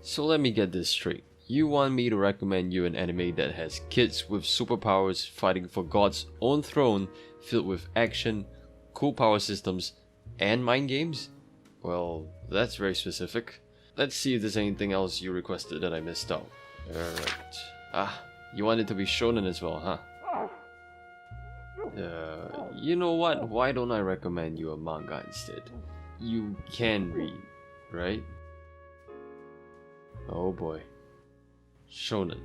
So let me get this straight. You want me to recommend you an anime that has kids with superpowers fighting for God's own throne, filled with action, cool power systems, and mind games? Well, that's very specific. Let's see if there's anything else you requested that I missed out. Alright. You want it to be shonen as well, huh? You know what? Why don't I recommend you a manga instead? You can read, right? Oh boy. Shonen.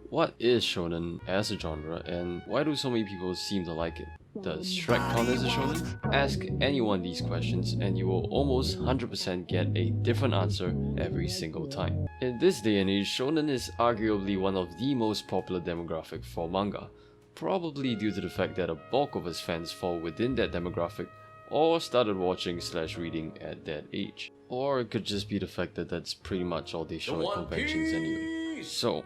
What is shonen as a genre, and why do so many people seem to like it? Does Shrek count as a shonen? Ask anyone these questions and you will almost 100% get a different answer every single time. In this day and age, shonen is arguably one of the most popular demographic for manga, probably due to the fact that a bulk of its fans fall within that demographic or started watching/reading at that age. Or it could just be the fact that that's pretty much all the shonen conventions anyway. So,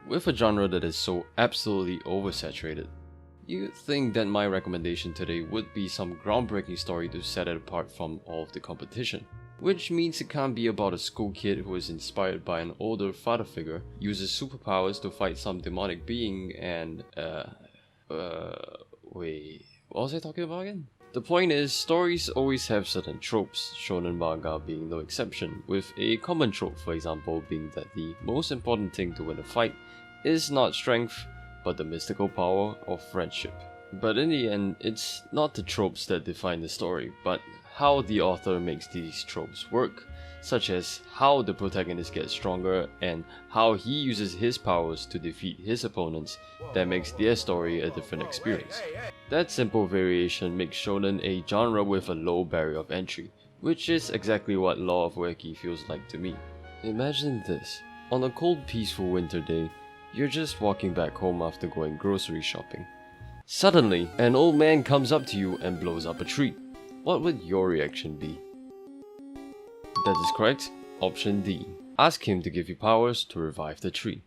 with a genre that is so absolutely oversaturated, you'd think that my recommendation today would be some groundbreaking story to set it apart from all of the competition. Which means it can't be about a school kid who is inspired by an older father figure, uses superpowers to fight some demonic being and wait, what was I talking about again? The point is, stories always have certain tropes, shonen manga being no exception, with a common trope, for example, being that the most important thing to win a fight is not strength, but the mystical power of friendship. But in the end, it's not the tropes that define the story, but how the author makes these tropes work, such as how the protagonist gets stronger and how he uses his powers to defeat his opponents that makes their story a different experience. That simple variation makes shonen a genre with a low barrier of entry, which is exactly what Law of Ueki feels like to me. Imagine this. On a cold, peaceful winter day, you're just walking back home after going grocery shopping. Suddenly, an old man comes up to you and blows up a tree. What would your reaction be? That is correct. Option D. Ask him to give you powers to revive the tree.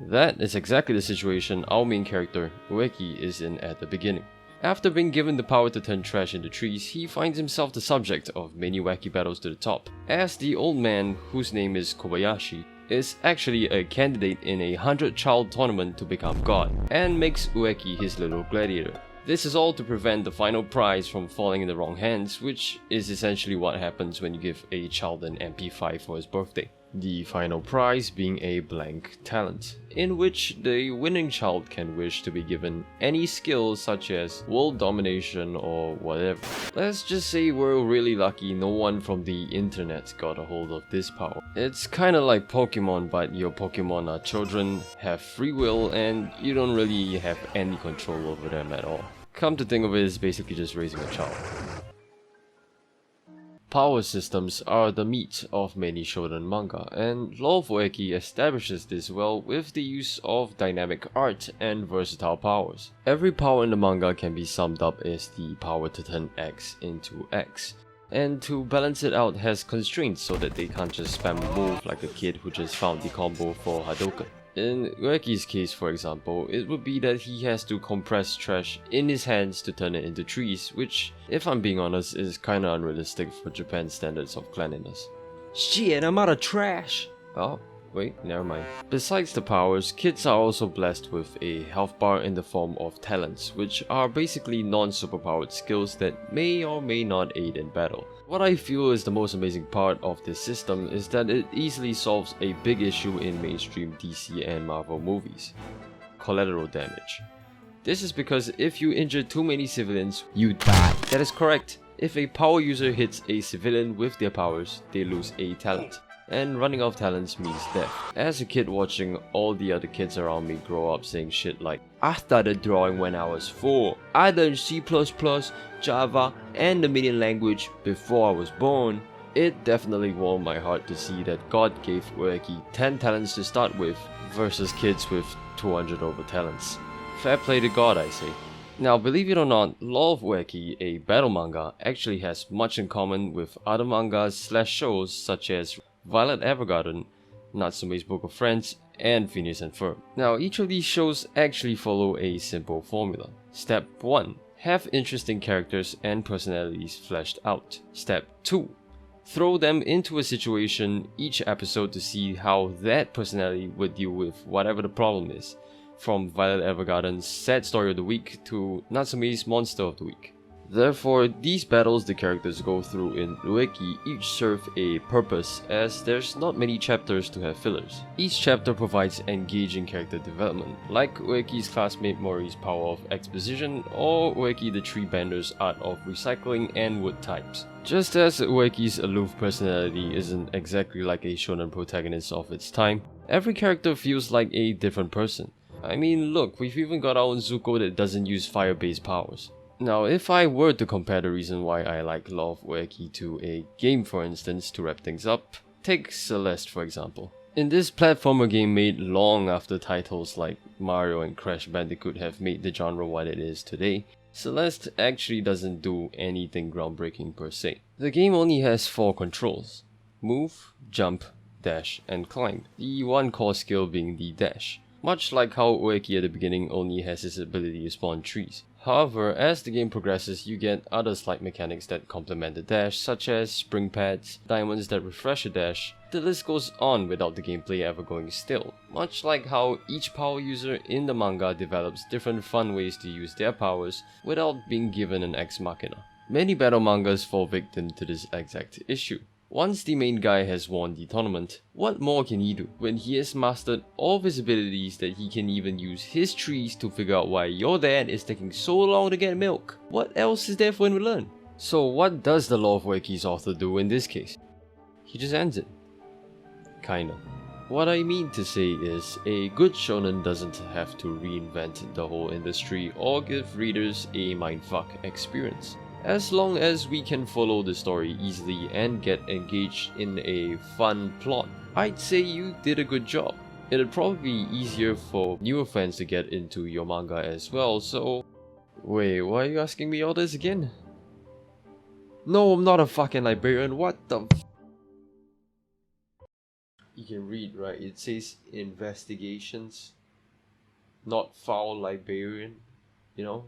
That is exactly the situation our main character, Ueki, is in at the beginning. After being given the power to turn trash into trees, he finds himself the subject of many wacky battles to the top, as the old man, whose name is Kobayashi, is actually a candidate in a 100-child tournament to become god, and makes Ueki his little gladiator. This is all to prevent the final prize from falling in the wrong hands, which is essentially what happens when you give a child an MP5 for his birthday. The final prize being a blank talent, in which the winning child can wish to be given any skill such as world domination or whatever. Let's just say we're really lucky no one from the internet got a hold of this power. It's kinda like Pokemon, but your Pokemon are children, have free will, and you don't really have any control over them at all. Come to think of it, it's basically just raising a child. Power systems are the meat of many shonen manga, and Law of Ueki establishes this well with the use of dynamic art and versatile powers. Every power in the manga can be summed up as the power to turn X into X, and to balance it out has constraints so that they can't just spam a move like a kid who just found the combo for Hadouken. In Ueki's case, for example, it would be that he has to compress trash in his hands to turn it into trees, which, if I'm being honest, is kinda unrealistic for Japan's standards of cleanliness. Shit, I'm out of trash! Oh, wait, never mind. Besides the powers, kids are also blessed with a health bar in the form of talents, which are basically non-superpowered skills that may or may not aid in battle. What I feel is the most amazing part of this system is that it easily solves a big issue in mainstream DC and Marvel movies: collateral damage. This is because if you injure too many civilians, you die. That is correct. If a power user hits a civilian with their powers, they lose a talent. And running out of talents means death. As a kid watching all the other kids around me grow up saying shit like, I started drawing when I was 4, I learned C++, Java, and the Minion language before I was born, it definitely warmed my heart to see that God gave Ueki 10 talents to start with versus kids with 200 over talents. Fair play to God, I say. Now, believe it or not, Law of Ueki, a battle manga, actually has much in common with other mangas/shows such as Violet Evergarden, Natsume's Book of Friends, and Phineas and Ferb. Now, each of these shows actually follow a simple formula. Step 1. Have interesting characters and personalities fleshed out. Step 2. Throw them into a situation each episode to see how that personality would deal with whatever the problem is, from Violet Evergarden's sad story of the week to Natsume's monster of the week. Therefore, these battles the characters go through in Ueki each serve a purpose, as there's not many chapters to have fillers. Each chapter provides engaging character development, like Ueki's classmate Mori's power of exposition, or Ueki the Tree Bender's art of recycling and wood types. Just as Ueki's aloof personality isn't exactly like a shonen protagonist of its time, every character feels like a different person. I mean, look, we've even got our own Zuko that doesn't use fire-based powers. Now, if I were to compare the reason why I like Law of Ueki to a game, for instance, to wrap things up, take Celeste for example. In this platformer game made long after titles like Mario and Crash Bandicoot have made the genre what it is today, Celeste actually doesn't do anything groundbreaking per se. The game only has 4 controls: move, jump, dash, and climb, the one core skill being the dash. Much like how Ueki at the beginning only has his ability to spawn trees. However, as the game progresses, you get other slight mechanics that complement the dash, such as spring pads, diamonds that refresh a dash. The list goes on without the gameplay ever going stale, much like how each power user in the manga develops different fun ways to use their powers without being given an ex machina. Many battle mangas fall victim to this exact issue. Once the main guy has won the tournament, what more can he do when he has mastered all of his abilities that he can even use his trees to figure out why your dad is taking so long to get milk? What else is there for him to learn? So what does the Law of Ueki's author do in this case? He just ends it. Kinda. What I mean to say is, a good shonen doesn't have to reinvent the whole industry or give readers a mindfuck experience. As long as we can follow the story easily and get engaged in a fun plot, I'd say you did a good job. It'd probably be easier for newer fans to get into your manga as well, so... Wait, why are you asking me all this again? No, I'm not a fucking librarian, what the f... You can read, right? It says investigations, not foul librarian, you know?